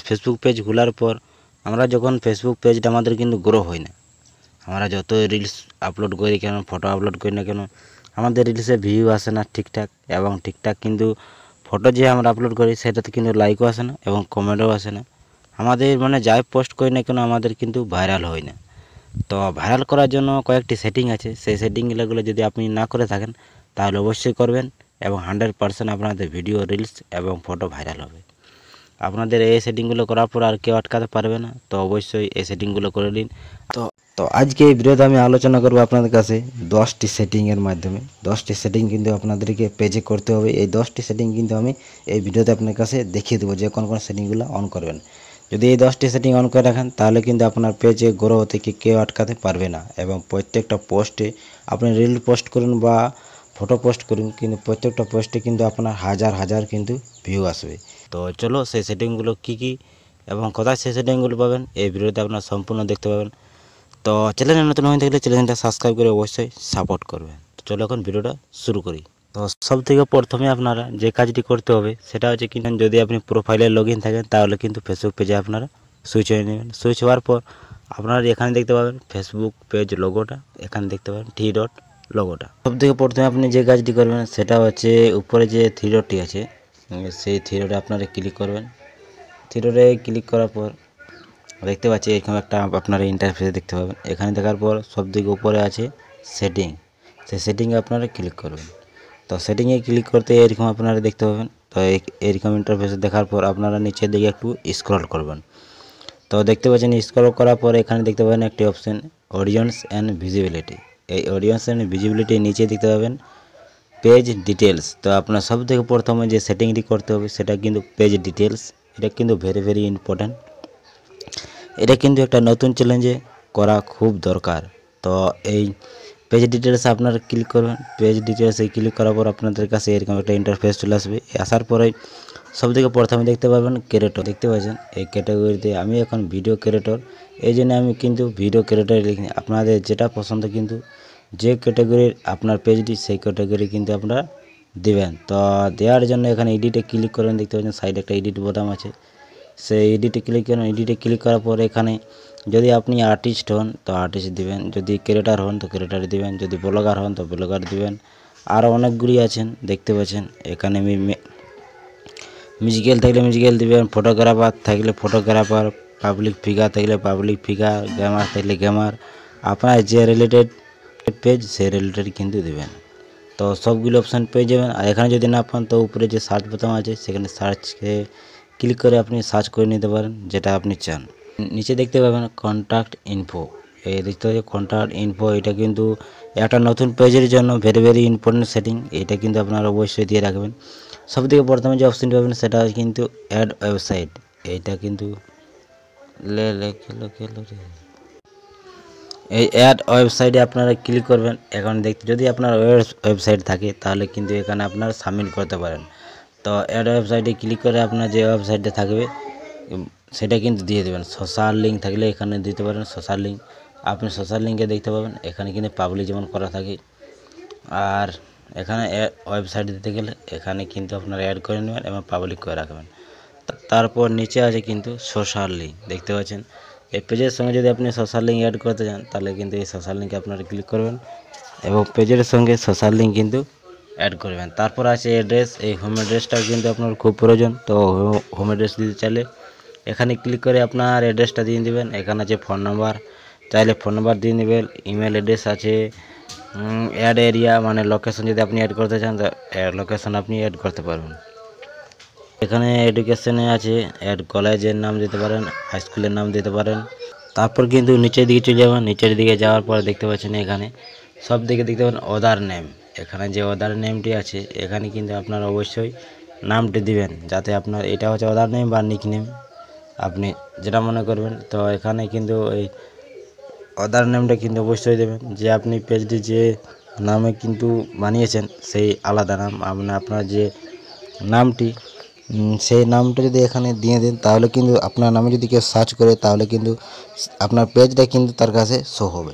Facebook page খোলার পর আমরা যখন ফেসবুক পেজটা আমাদের কিন্তু গ্রো হয় না। আমরা যত রিলস আপলোড করি কেন, ফটো আপলোড করি না কেন, আমাদের রিলসে ভিউ আসে না ঠিকঠাক, এবং ঠিকঠাক কিন্তু ফটো যে আমরা আপলোড করি সেটাতে কিন্তু লাইকও আসে না এবং কমেন্টও আসে না। আমাদের মানে যাই পোস্ট করি না কেন আমাদের কিন্তু ভাইরাল হয় না। তো ভাইরাল করার জন্য কয়েকটি সেটিং আছে, সেই সেটিংগুলো যদি আপনি না করে থাকেন তাহলে অবশ্যই করবেন, এবং 100% আপনাদের ভিডিও, রিলস এবং ফটো ভাইরাল হবে। আপনাদের এই সেটিংগুলো করার পর আর কেউ আটকাতে পারবে না। তো অবশ্যই এই সেটিংগুলো করে নিন। তো তো আজকে এই ভিডিওতে আমি আলোচনা করব আপনাদের কাছে 10টি সেটিংয়ের মাধ্যমে। 10টি সেটিং কিন্তু আপনাদেরকে পেজে করতে হবে। এই 10টি সেটিং কিন্তু আমি এই ভিডিওতে আপনার কাছে দেখিয়ে দেবো যে কোন কোন সেটিংগুলো অন করবেন। যদি এই 10টি সেটিং অন করে রাখেন তাহলে কিন্তু আপনার পেজে গ্রো হতে কেউ আটকাতে পারবে না, এবং প্রত্যেকটা পোস্টে আপনি রিল পোস্ট করুন বা ফটো পোস্ট করুন, কিন্তু প্রত্যেকটা পোস্টে কিন্তু আপনার হাজার হাজার কিন্তু ভিউ আসবে। তো চলো সেই সেটিংগুলো কী এবং কোথায় সেই সেটিংগুলো পাবেন এই ভিডিওতে আপনারা সম্পূর্ণ দেখতে পাবেন। তো চ্যানেলে নতুন হয়ে থাকলে চ্যানেলটা সাবস্ক্রাইব করে অবশ্যই সাপোর্ট করবেন। তো চলো এখন ভিডিওটা শুরু করি। তো সব থেকে প্রথমে আপনারা যে কাজটি করতে হবে সেটা হচ্ছে কিন্তু যদি আপনি প্রোফাইলে লগ ইন থাকেন তাহলে কিন্তু ফেসবুক পেজে আপনারা সুইচ হয়ে নেবেন। সুইচ হওয়ার পর আপনারা এখানে দেখতে পাবেন ফেসবুক পেজ লোগোটা, এখানে দেখতে পাবেন থ্রি ডট লোগোটা। সব থেকে প্রথমে আপনি যে কাজটি করবেন সেটা হচ্ছে উপরে যে থ্রি ডটটি আছে সেই থ্রি ডটে আপনারা ক্লিক করবেন। থ্রি ডটে ক্লিক করার পর দেখতে পাচ্ছি এরকম একটা আপনারা ইন্টারফেস দেখতে পাবেন। এখানে দেখার পর সবথেকে উপরে আছে সেটিং, সেই সেটিংয়ে আপনারা ক্লিক করবেন। তো সেটিংয়ে ক্লিক করতে এরকম আপনারা দেখতে পাবেন। তো এরকম ইন্টারফেস দেখার পর আপনারা নিচের দিকে একটু স্ক্রল করবেন। তো দেখতে পাচ্ছেন স্ক্রল করার পর এখানে দেখতে পাবেন একটি অপশন অডিয়েন্স অ্যান্ড ভিজিবিলিটি। এই অডিয়েন্স অ্যান্ড ভিজিবিলিটি নিচে দেখতে পাবেন পেজ ডিটেলস। তো আপনার সব থেকে প্রথমে যে সেটিংটি করতে হবে সেটা কিন্তু পেজ ডিটেলস। এটা কিন্তু ভেরি ভেরি ইম্পর্ট্যান্ট। এটা কিন্তু একটা নতুন চ্যালেঞ্জে করা খুব দরকার। তো এই পেজ ডিটেলসে আপনারা ক্লিক করবেন। পেজ ডিটেলসে ক্লিক করার পর আপনাদের কাছে এরকম একটা ইন্টারফেস চলে আসবে। আসার পরে সবথেকে প্রথমে দেখতে পাবেন ক্রিয়েটর, দেখতে পাচ্ছেন এই ক্যাটাগরিতে আমি এখন ভিডিও ক্রিয়েটর, এই জন্য আমি কিন্তু ভিডিও ক্রিয়েটর লিখি। আপনাদের যেটা পছন্দ কিন্তু যে ক্যাটাগরির আপনার পেজটি সেই ক্যাটাগরি কিন্তু আপনারা দেবেন। তো দেওয়ার জন্য এখানে এডিটে ক্লিক করেন, দেখতে পাচ্ছেন সাইডে একটা এডিট বোতাম আছে, সেই এডিটে ক্লিক করেন। এডিটে ক্লিক করার পর এখানে যদি আপনি আর্টিস্ট হন তো আর্টিস্ট দিবেন, যদি ক্রিয়েটার হন তো ক্রিয়েটার দিবেন, যদি ব্লগার হন তো ব্লগার দিবেন। আরও অনেকগুলি আছেন দেখতে পাচ্ছেন। এখানে মিউজিক্যাল থাকলে মিউজিক্যাল দিবেন, ফটোগ্রাফার থাকলে ফটোগ্রাফার, পাবলিক ফিগার থাকলে পাবলিক ফিগার, গেমার থাকলে গেমার, আপনার যে রিলেটেড পেজ সেই রিলেটেড কিন্তু দেবেন। তো সবগুলো অপশান পেয়ে যাবেন। আর এখানে যদি না পান তো উপরে যে সার্চ বোতাম আছে সেখানে সার্চকে ক্লিক করে আপনি সার্চ করে নিতে পারেন যেটা আপনি চান। নিচে দেখতে পাবেন কন্ট্যাক্ট ইনফো, এই দেখতে পাচ্ছেন কন্ট্যাক্ট ইনফো। এটা কিন্তু একটা নতুন পেজের জন্য ভেরি ভেরি ইম্পর্টেন্ট সেটিং। এটা কিন্তু আপনারা অবশ্যই দিয়ে রাখবেন। সবথেকে প্রথমে যে অপশানটি পাবেন সেটা কিন্তু অ্যাড ওয়েবসাইট। এইটা কিন্তু এই অ্যাড ওয়েবসাইটে আপনারা ক্লিক করবেন। এখন দেখতে যদি আপনার ওয়েবসাইট থাকে তাহলে কিন্তু এখানে আপনারা সাবমিট করতে পারেন। তো অ্যাড ওয়েবসাইটে ক্লিক করে আপনার যে ওয়েবসাইটে থাকবে সেটা কিন্তু দিয়ে দেবেন। সোশ্যাল লিঙ্ক থাকলে এখানে দিতে পারেন সোশ্যাল লিঙ্ক। আপনি সোশ্যাল লিঙ্কে দেখতে পাবেন এখানে কিন্তু পাবলিক যেমন করা থাকে, আর এখানে ওয়েবসাইট দিতে গেলে এখানে কিন্তু আপনারা অ্যাড করে নেবেন এবং পাবলিক করে রাখবেন। তারপর নিচে আছে কিন্তু সোশ্যাল লিঙ্ক, দেখতে পাচ্ছেন এই পেজের সঙ্গে যদি আপনি সোশ্যাল লিঙ্ক অ্যাড করতে চান তাহলে কিন্তু এই সোশ্যাল লিঙ্কে আপনারা ক্লিক করবেন এবং পেজের সঙ্গে সোশ্যাল লিঙ্ক কিন্তু অ্যাড করবেন। তারপর আছে অ্যাড্রেস, এই হোম অ্যাড্রেসটাও কিন্তু আপনার খুব প্রয়োজন। তো হোম অ্যাড্রেস দিতে চাইলে এখানে ক্লিক করে আপনার অ্যাড্রেসটা দিয়ে দেবেন। এখানে আছে ফোন নাম্বার, চাইলে ফোন নাম্বার দিয়ে নেবেন। ইমেল অ্যাড্রেস আছে, অ্যাড এরিয়া মানে লোকেশন যদি আপনি অ্যাড করতে চান তো লোকেশন আপনি অ্যাড করতে পারবেন। এখানে এডুকেশনে আছে অ্যাড কলেজের নাম দিতে পারেন, হাই স্কুলের নাম দিতে পারেন। তারপর কিন্তু নিচের দিকে চলে যাবেন। নিচের দিকে যাওয়ার পর দেখতে পাচ্ছেন এখানে সব দিকে দেখতে পাবেন অদার নেম। এখানে যে অদার নেমটি আছে এখানে কিন্তু আপনারা অবশ্যই নামটি দিবেন, যাতে আপনার এটা হচ্ছে অদার নেম বা নিক নেম আপনি যেটা মনে করবেন। তো এখানে কিন্তু এই অদার নেমটা কিন্তু অবশ্যই দেবেন, যে আপনি পেজটি যে নামে কিন্তু বানিয়েছেন সেই আলাদা নাম। আপনার যে নামটি সেই নামটা যদি এখানে দিয়ে দেন তাহলে কিন্তু আপনার নামে যদি কেউ সার্চ করে তাহলে কিন্তু আপনার পেজটা কিন্তু তার কাছে শো হবে।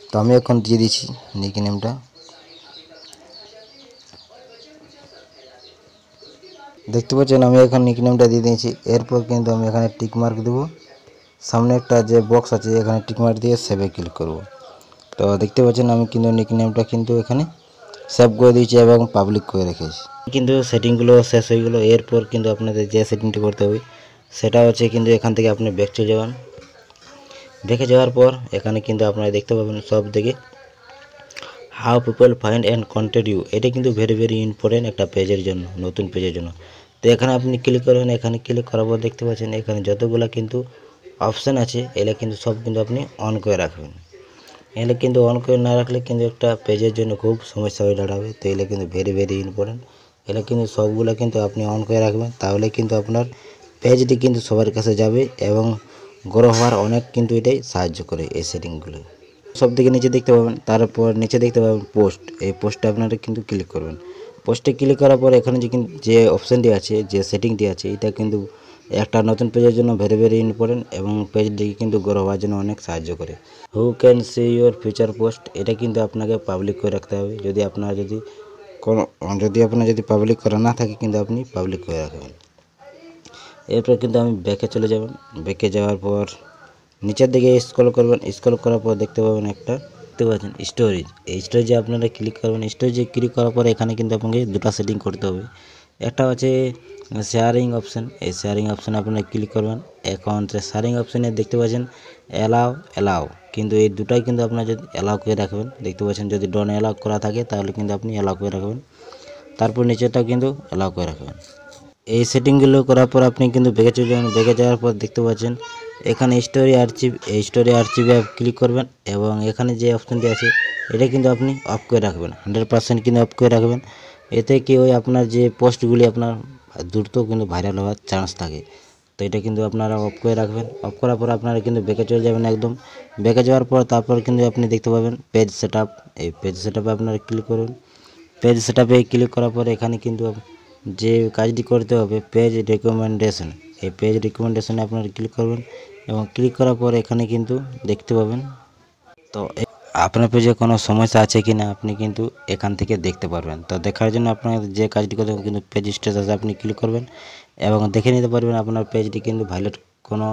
তো আমি এখন দিয়ে দিচ্ছি নিক নেমটা। দেখতে পাচ্ছেন আমি এখন নিকনেমটা দিয়ে দিয়েছি। এরপর কিন্তু আমি এখানে টিক মার্ক দেবো, সামনে একটা যে বক্স আছে এখানে টিক মার্ক দিয়ে সেভে ক্লিক করব। তো দেখতে পাচ্ছেন আমি কিন্তু নিকনেমটা কিন্তু এখানে সেভ করে দিয়েছি এবং পাবলিক করে রেখেছি। কিন্তু সেটিংগুলো শেষ হয়ে গেলো। এরপর কিন্তু আপনাদের যে সেটিংটি করতে হবে সেটা হচ্ছে কিন্তু এখান থেকে আপনি ব্যাক চলে যাবেন। ব্যাকে যাওয়ার পর এখানে কিন্তু আপনারা দেখতে পাবেন সব থেকে how people find and contact you. এটা কিন্তু ভেরি ইম্পর্টেন্ট একটা পেজের জন্য, নতুন পেজের জন্য। তো এখানে আপনি ক্লিক করবেন। এখানে ক্লিক করার পর দেখতে পাচ্ছেন এখানে যতগুলো কিন্তু অপশান আছে এগুলো কিন্তু সব কিন্তু আপনি অন করে রাখবেন। এগুলো কিন্তু অন করে না রাখলে কিন্তু একটা পেজের জন্য খুব সমস্যা হয়ে দাঁড়াবে। তো এগুলো কিন্তু ভেরি ইম্পর্টেন্ট। এগুলো কিন্তু সবগুলো কিন্তু আপনি অন করে রাখবেন, তাহলে কিন্তু আপনার পেজটি কিন্তু সবার কাছে যাবে এবং গ্রো হওয়ার অনেক কিন্তু এটাই সাহায্য করে এই সেটিংগুলো। সব থেকে নিচে দেখতে পাবেন, তারপর নিচে দেখতে পাবেন পোস্ট। এই পোস্টে আপনারা কিন্তু ক্লিক করবেন। পোস্টে ক্লিক করার পর এখানে যে অপশানটি আছে, যে সেটিংটি আছে, এটা কিন্তু একটা নতুন পেজের জন্য ভেরি ইম্পর্টেন্ট এবং পেজটিকে কিন্তু গ্রো হওয়ার জন্য অনেক সাহায্য করে। Who can see your future post, এটা কিন্তু আপনাকে পাবলিক করে রাখতে হবে। যদি আপনার যদি পাবলিক করা না থাকে কিন্তু আপনি পাবলিক করে রাখবেন। এরপর কিন্তু আমি ব্যাকে চলে যাবেন। ব্যাকে যাওয়ার পর নিচের দিকে স্ক্রল করবেন। স্ক্রল করার পর দেখতে পাবেন একটা, দেখতে পাচ্ছেন স্টোরেজ। এই স্টোরেজে আপনারা ক্লিক করবেন। স্টোরেজে ক্লিক করার পর এখানে কিন্তু আপনাকে দুটো সেটিং করতে হবে। একটা হচ্ছে শেয়ারিং অপশান। এই শেয়ারিং অপশানে আপনারা ক্লিক করবেন। এখন শেয়ারিং অপশানে দেখতে পাচ্ছেন অ্যালাও, কিন্তু এই দুটাই কিন্তু আপনারা যদি অ্যালাউ করে রাখবেন, দেখতে পাচ্ছেন যদি ডন অ্যালাউ করা থাকে তাহলে কিন্তু আপনি অ্যালাউ করে রাখবেন। তারপর নিচেরটাও কিন্তু অ্যালাউ করে রাখবেন। এই সেটিংগুলো করার পর আপনি কিন্তু ব্যাকে চলে যাবেন। ব্যাকে যাওয়ার পর দেখতে পাচ্ছেন এখানে স্টোরি আর্চিভ। এই স্টোরি আর্চিভে ক্লিক করবেন এবং এখানে যে অপশানটি আছে এটা কিন্তু আপনি অফ করে রাখবেন, 100% কিন্তু অফ করে রাখবেন। এতে কি ওই আপনার যে পোস্টগুলি আপনার দ্রুত কিন্তু ভাইরাল হওয়ার চান্স থাকে। তো এটা কিন্তু আপনারা অফ করে রাখবেন। অফ করার পর আপনারা কিন্তু ব্যাকে চলে যাবেন একদম। ব্যাকে যাওয়ার পর তারপর কিন্তু আপনি দেখতে পাবেন পেজ সেটআপ। এই পেজ সেটআপে আপনারা ক্লিক করুন। পেজ সেটআপে ক্লিক করার পর এখানে কিন্তু যে কাজটি করতে হবে পেজ রেকমেন্ডেশন। এই পেজ রেকমেন্ডেশনে আপনারা ক্লিক করবেন এবং ক্লিক করার পর এখানে কিন্তু দেখতে পাবেন, তো আপনার পেজে কোনো সমস্যা আছে কি না আপনি কিন্তু এখান থেকে দেখতে পারবেন। তো দেখার জন্য আপনার যে কাজটি করতে হবে কিন্তু পেজ স্ট্যাটাসে আপনি ক্লিক করবেন এবং দেখে নিতে পারবেন আপনার পেজটি কিন্তু ভাইলেট কোনো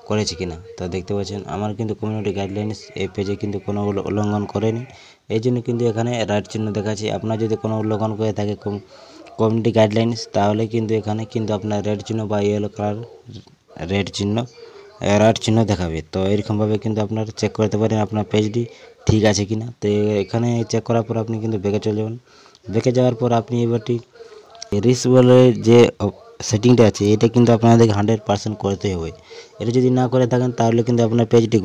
করেছে কিনা। তো দেখতে পাচ্ছেন আমার কিন্তু কমিউনিটি গাইডলাইন্স এই পেজে কিন্তু কোনো উল্লঙ্ঘন করেনি, এই জন্য কিন্তু এখানে রাইট চিহ্ন দেখাচ্ছে। আপনার যদি কোনো উল্লঙ্ঘন করে থাকে কমিউনিটি গাইডলাইন্স তাহলে কিন্তু এখানে কিন্তু আপনার রেড চিহ্ন বা ইয়েলো কালার রেড চিহ্ন দেখাবে। তো এরকমভাবে কিন্তু আপনারা চেক করতে পারেন আপনার পেজটি ঠিক আছে কিনা। তো এখানে চেক করার পর আপনি কিন্তু ব্যাকে চলে যাবেন। ব্যাকে যাওয়ার পর আপনি এবারটি রিচ বলে যে সেটিংটা আছে এটা কিন্তু আপনাদেরকে 100% করতে হবে। এটা যদি না করে থাকেন তাহলে কিন্তু আপনার পেজটি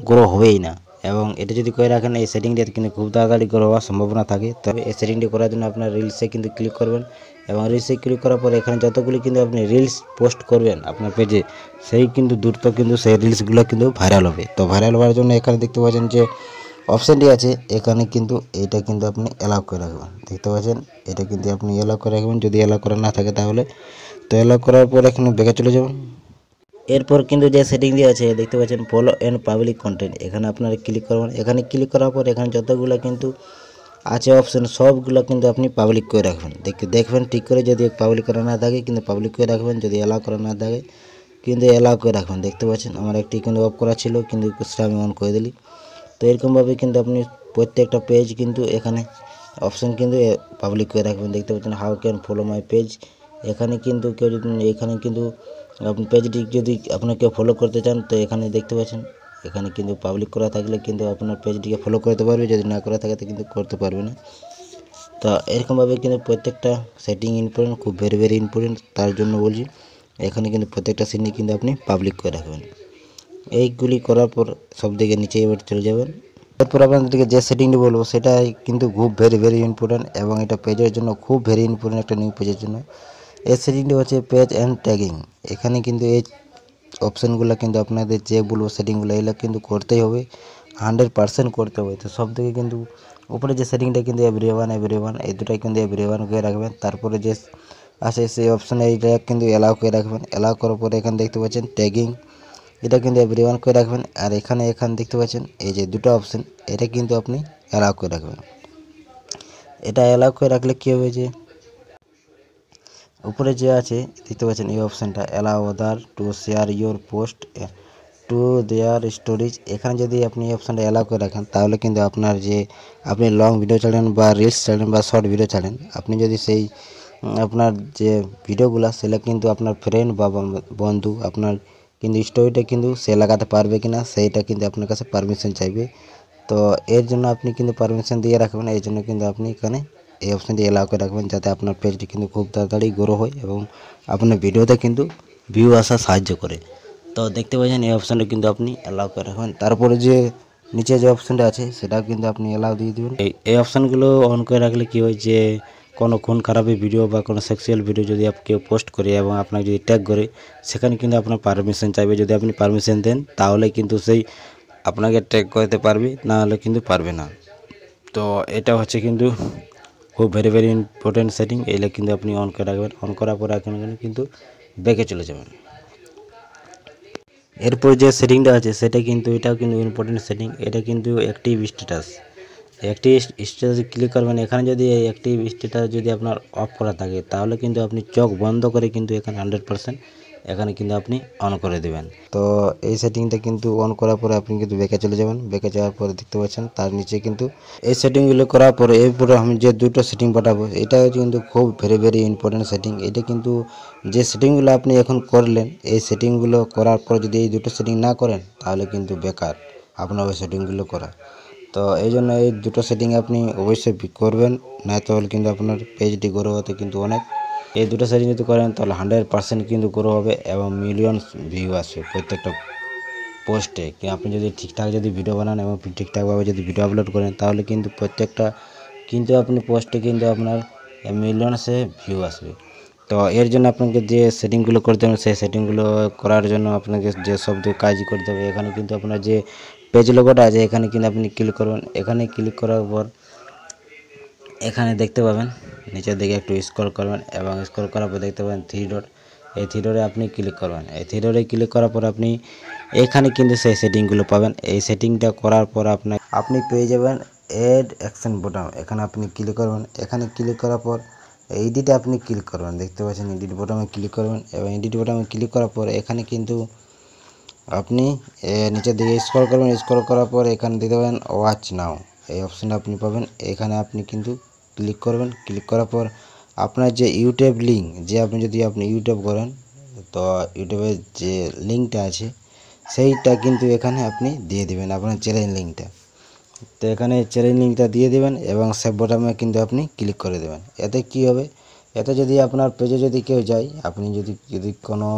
গ্রো হবেই না। এবং এটা যদি করে রাখেন এই সেটিংটা কিন্তু খুব তাড়াতাড়ি গ্রো হওয়ার সম্ভাবনা থাকে। তবে এই সেটিংটি করার জন্য আপনার রিলসে কিন্তু ক্লিক করবেন এবং রিলসে ক্লিক করার পর এখানে যতগুলি কিন্তু আপনি রিলস পোস্ট করবেন আপনার পেজে সেই কিন্তু দ্রুত কিন্তু সেই রিলসগুলো কিন্তু ভাইরাল হবে। তো ভাইরাল হওয়ার জন্য এখানে দেখতে পাচ্ছেন যে অপশানটি আছে এখানে কিন্তু এটা কিন্তু আপনি অ্যালাউ করে রাখবেন। দেখতে পাচ্ছেন এটা কিন্তু আপনি অ্যালাউ করে রাখবেন। যদি অ্যালাউ করা না থাকে তাহলে তো অ্যালাউ করার পর এখানে ব্যাকে চলে যাবেন। এরপর কিন্তু যে সেটিং দিয়ে আছে দেখতে পাচ্ছেন ফলো অ্যান্ড পাবলিক কন্টেন্ট, এখানে আপনারা ক্লিক করবেন। এখানে ক্লিক করার পর এখানে যতগুলো কিন্তু আছে অপশান সবগুলো কিন্তু আপনি পাবলিক করে রাখবেন। দেখবেন ঠিক করে যদি পাবলিক করা না থাকে কিন্তু পাবলিক করে রাখবেন, যদি অ্যালাউ করা না থাকে কিন্তু অ্যালাউ করে রাখবেন। দেখতে পাচ্ছেন আমার একটি কিন্তু অফ করা ছিল কিন্তু সেটা আমি অন করে দিলি। তো এরকমভাবে কিন্তু আপনি প্রত্যেকটা পেজ কিন্তু এখানে অপশান কিন্তু পাবলিক করে রাখবেন। দেখতে পাচ্ছেন how can follow my page, এখানে কিন্তু কেউ যদি এখানে কিন্তু আপনি পেজটি যদি আপনাকে ফলো করতে চান তো এখানে দেখতে পাচ্ছেন এখানে কিন্তু পাবলিক করা থাকলে কিন্তু আপনার পেজটিকে ফলো করতে পারবে, যদি না করা থাকে তো কিন্তু করতে পারবে না। তো এরকমভাবে কিন্তু প্রত্যেকটা সেটিং ইম্পর্টেন্ট, খুব ভেরি ইম্পর্টেন্ট, তার জন্য বলছি এখানে কিন্তু প্রত্যেকটা সেটিং কিন্তু আপনি পাবলিক করে রাখবেন। এইগুলি করার পর সব দিকে নিচে এবার চলে যাবেন। এরপর আপনাদেরকে যে সেটিংটি বলবো সেটা কিন্তু খুব ভেরি ইম্পর্টেন্ট এবং এটা পেজের জন্য খুব ভেরি ইম্পর্টেন্ট, একটা নিউ পেজের জন্য। এই সেটিংটি হচ্ছে পেজ অ্যান্ড ট্যাগিং। এখানে কিন্তু এই অপশানগুলো কিন্তু আপনাদের যে বলবো সেটিংগুলো এগুলো কিন্তু করতেই হবে, 100% করতে হবে। তো সব থেকে কিন্তু উপরে যে সেটিংটা কিন্তু এভরিওয়ান এই দুটাই কিন্তু এভরিওয়ান করে রাখবেন। তারপরে যে আছে সেই অপশানে এইটা কিন্তু অ্যালাউ করে রাখবেন। অ্যালাউ করার পরে এখানে দেখতে পাচ্ছেন ট্যাগিং, এটা কিন্তু এভরিওয়ান করে রাখবেন। আর এখানে দেখতে পাচ্ছেন এই যে দুটো অপশান এটা কিন্তু আপনি অ্যালাউ করে রাখবেন। এটা অ্যালাউ করে রাখলে কী হবে যে উপরে যে আছে দেখতে পাচ্ছেন এই অপশানটা allow other to share your post to their storage. এখানে যদি আপনি এই অপশানটা অ্যালাউ করে রাখেন তাহলে কিন্তু আপনার যে আপনি লং ভিডিও ছাড়েন বা রিলস ছাড়েন বা শর্ট ভিডিও ছাড়েন, আপনি যদি সেই আপনার যে ভিডিওগুলো সেটা কিন্তু আপনার ফ্রেন্ড বা বন্ধু আপনার কিন্তু স্টোরিটা কিন্তু সে লাগাতে পারবে কিনা সেইটা কিন্তু আপনার কাছে পারমিশন চাইবে। তো এর জন্য আপনি কিন্তু পারমিশন দিয়ে রাখবেন, এই জন্য কিন্তু আপনি এখানে এই অপশানটি অ্যালাউ করে রাখবেন যাতে আপনার পেজটি কিন্তু খুব তাড়াতাড়ি গ্রো হয় এবং আপনার ভিডিওতে কিন্তু ভিউ আসা সাহায্য করে। তো দেখতে পাচ্ছেন এই অপশানটা কিন্তু আপনি অ্যালাউ করে রাখবেন। তারপরে যে নিচে যে অপশানটা আছে সেটাও কিন্তু আপনি অ্যালাউ দিয়ে দেবেন। এই অপশানগুলো অন করে রাখলে কী হয় যে কোনো খুন খারাপি ভিডিও বা কোনো সেক্সুয়াল ভিডিও যদি কেউ পোস্ট করে এবং আপনাকে যদি ট্যাগ করে, সেখানে কিন্তু আপনার পারমিশন চাইবে। যদি আপনি পারমিশন দেন তাহলে কিন্তু সেই আপনাকে ট্যাগ করতে পারবে, না হলে কিন্তু পারবে না। তো এটা হচ্ছে কিন্তু খুব ভেরি ইম্পর্টেন্ট সেটিং। এইটা কিন্তু আপনি অন করে রাখবেন। অন করার পরে এখানে কিন্তু ব্যাকে চলে যাবেন। এরপর যে সেটিংটা আছে সেটা কিন্তু এটাও কিন্তু ইম্পর্টেন্ট সেটিং। এটা কিন্তু অ্যাক্টিভ স্ট্যাটাস। অ্যাক্টিভ স্ট্যাটাসে ক্লিক করবেন। এখানে যদি এই অ্যাক্টিভ স্ট্যাটাস যদি আপনার অফ করা থাকে তাহলে কিন্তু আপনি চোখ বন্ধ করে কিন্তু এখানে 100% এখানে কিন্তু আপনি অন করে দেবেন। তো এই সেটিংটা কিন্তু অন করার পরে আপনি কিন্তু ব্যাকে চলে যাবেন। ব্যাকে যাওয়ার পরে দেখতে পাচ্ছেন তার নিচে কিন্তু এই সেটিংগুলো করার পরে এরপরে আমি যে দুটো সেটিং পাঠাবো এটা কিন্তু খুব ভেরি ইম্পর্টেন্ট সেটিং। এটা কিন্তু যে সেটিংগুলো আপনি এখন করলেন এই সেটিংগুলো করার পর যদি এই দুটো সেটিং না করেন তাহলে কিন্তু বেকার আপনার ওই সেটিংগুলো করা। তো এই জন্য এই দুটো সেটিং আপনি অবশ্যই করবেন, না তাহলে কিন্তু আপনার পেজটি গ্রো হতে কিন্তু অনেক। এই দুটো সেটিং যদি করেন তাহলে 100% কিন্তু গ্রো হবে এবং মিলিয়নস ভিউ আসবে প্রত্যেকটা পোস্টে। কি আপনি যদি ঠিকঠাক যদি ভিডিও বানান এবং ঠিকঠাকভাবে যদি ভিডিও আপলোড করেন তাহলে কিন্তু প্রত্যেকটা কিন্তু আপনি পোস্টে কিন্তু আপনার মিলিয়নসে ভিউ আসবে। তো এর জন্য আপনাকে যে সেটিংগুলো করতে হবে সেই সেটিংগুলো করার জন্য আপনাকে যে সব কাজ করতে হবে। এখানে কিন্তু আপনার যে পেজ লোগোটা আছে এখানে কিন্তু আপনি ক্লিক করবেন। এখানে ক্লিক করার পর এখানে দেখতে পাবেন নিচের দিকে একটু স্ক্রল করবেন এবং স্ক্রল করার পর দেখতে পাবেন 3 ডট। এই 3 ডটে আপনি ক্লিক করবেন। এই 3 ডটে ক্লিক করার পর আপনি এখানে কিন্তু সেই সেটিংগুলো পাবেন। এই সেটিংটা করার পর আপনি পেয়ে যাবেন অ্যাড অ্যাকশন বোতাম। এখানে আপনি ক্লিক করবেন। এখানে ক্লিক করার পর এডিটে আপনি ক্লিক করবেন। দেখতে পাচ্ছেন এডিট বোতামে ক্লিক করবেন এবং এডিট বোতামে ক্লিক করার পর এখানে কিন্তু আপনি নিচের দিকে স্ক্রল করবেন। স্ক্রল করার পর এখানে দেখতে পাবেন ওয়াচ নাও, এই অপশানটা আপনি পাবেন। এখানে আপনি কিন্তু ক্লিক করবেন। ক্লিক করার পর আপনার যে ইউটিউব লিঙ্ক যে আপনি যদি ইউটিউব করেন তো ইউটিউবের যে লিঙ্কটা আছে সেইটা কিন্তু এখানে আপনি দিয়ে দেবেন আপনার চ্যানেল লিঙ্কটা। তো এখানে চ্যানেল লিঙ্কটা দিয়ে দেবেন এবং সেভ বোতামে কিন্তু আপনি ক্লিক করে দেবেন। এতে কি হবে, এতে যদি আপনার পেজে যদি কেউ যায়, আপনি যদি কোনো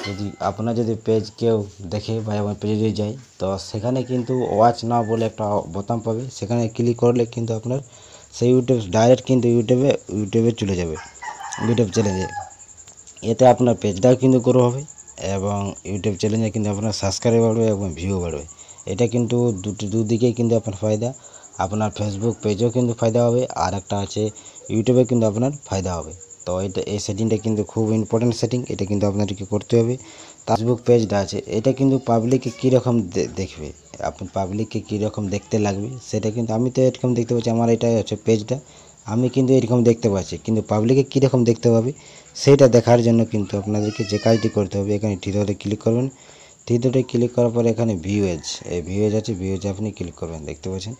যদি আপনার যদি পেজ কেউ দেখে বা আমার পেজে যদি যায় তো সেখানে কিন্তু ওয়াচ নাও বলে একটা বোতাম পাবে। সেখানে ক্লিক করলে কিন্তু আপনার সেই ইউটিউব ডাইরেক্ট কিন্তু ইউটিউবে চলে যাবে, ইউটিউব চ্যানেলে। এতে আপনার পেজটাও কিন্তু গ্রো হবে এবং ইউটিউব চ্যানেলে কিন্তু আপনার সাবস্ক্রাইব বাড়বে এবং ভিউ বাড়বে। এটা কিন্তু দুদিকেই কিন্তু আপনার ফায়দা। আপনার ফেসবুক পেজেও কিন্তু ফায়দা হবে আর একটা আছে ইউটিউবে কিন্তু আপনার ফায়দা হবে। তো এই সেটিংটা কিন্তু খুব ইম্পর্টেন্ট সেটিং। এটা কিন্তু আপনাদেরকে করতে হবে। ফেসবুক পেজটা আছে এটা কিন্তু পাবলিকে কীরকম দেখবে, আপনি পাবলিককে কীরকম দেখতে লাগবে সেটা কিন্তু আমি তো এরকম দেখতে পাচ্ছি। আমার এটা হচ্ছে পেজটা, আমি কিন্তু এরকম দেখতে পাচ্ছি, কিন্তু পাবলিকে কীরকম দেখতে পাবে সেইটা দেখার জন্য কিন্তু আপনাদেরকে যে কাজটি করতে হবে এখানে থ্রি ক্লিক করবেন। থ্রি ক্লিক করার পরে এখানে ভিউজ, এই ভিউজ আছে, ভিউজে আপনি ক্লিক করবেন। দেখতে পাচ্ছেন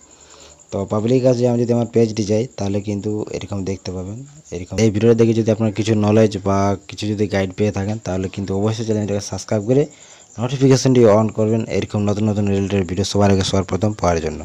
তো পাবলিক কাছে আমি যদি আমার পেজটি যাই তাহলে কিন্তু এরকম দেখতে পাবেন। এরকম এই ভিডিও দেখে যদি আপনার কিছু নলেজ বা কিছু যদি গাইড পেয়ে থাকেন তাহলে কিন্তু অবশ্যই চ্যানেলটাকে সাবস্ক্রাইব করে নোটিফিকেশনটি অন করবেন এরকম নতুন রিলেটেড ভিডিও সবার আগে সবার প্রথম পাওয়ার জন্য।